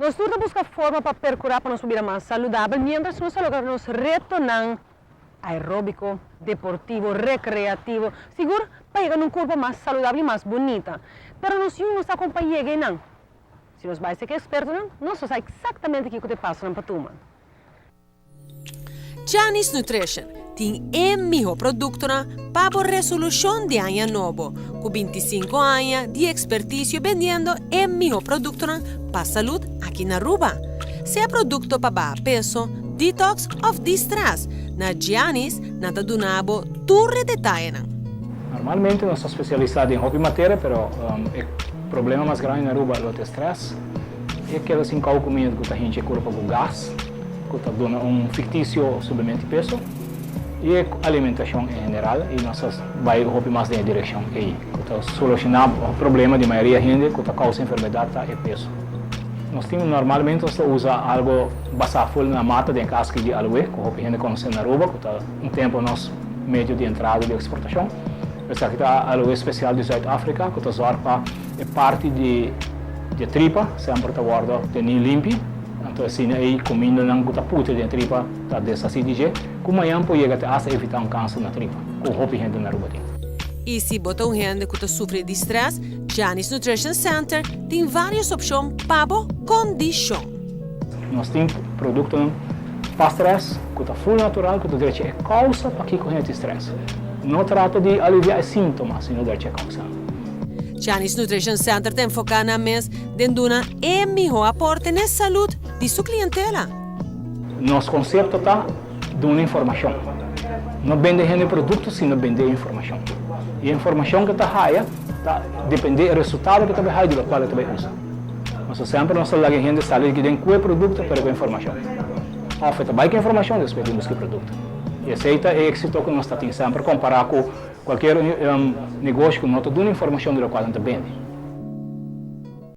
Nós estamos buscando forma para percurar para nossa vida mais saudável, mientras nós logramos reto não aeróbico, deportivo, recreativo, seguro para chegar num corpo mais saudável e mais bonita. Mas nós não nos acompanhamos não. Se nós vamos ser expertos, nós sabemos exatamente o que te passa na patuma. Giannis Nutrition tem melhor produto para a resolução de ano novo, com 25 anos de expertise vendendo melhor produto para a saúde aqui na Aruba. Se é produto para baixo peso, detox ou distress, na Giannis nada donabo tudo detalhe. Normalmente nós somos especializados em roupa e matéria, mas o problema mais grande na Aruba é o estresse. É aquelas incalcumentos que a gente corre com gás, que dá fictício suplemento de peso, e a alimentação em geral, e nós vamos roupa mais na direção aí, que solucionar o problema de maioria da gente que causa enfermidade e peso. Nós temos normalmente usa algo basado na mata de casca de aloe, que a gente conhece na Aruba, que tempo nosso meio de entrada de exportação. Essa aqui é aloe especial de Sudáfrica, que é parte de tripa, sempre está guardado de limpo. Então assim aí comendo não guta puta de tripa tá dessa CDG, como amanhã pode chegar até evitar câncer na tripa, com roupa gente na Aruba. E se botar gente que sofre de estresse, Giannis Nutrition Center tem várias opções para a condição. Nós temos produto para estresse, que é full natural, que é causa para que corrente estresse. Não trata de aliviar sintomas, sino de causa. Giannis Nutrition Center tem focado na mês dando melhor aporte na saúde de sua clientela. Nosso conceito está dando informação. Não vende gente produto, sino vende informação. E a informação que está raia, depende do resultado que está raia do qual está usa. Nós sempre nós lá gente sabe que tem qual produto para com informação. Oferta vai com informação depois temos que produto. E aceita é êxito que nós temos sempre comparar com qualquer negócio que não está dando informação do qual não vende.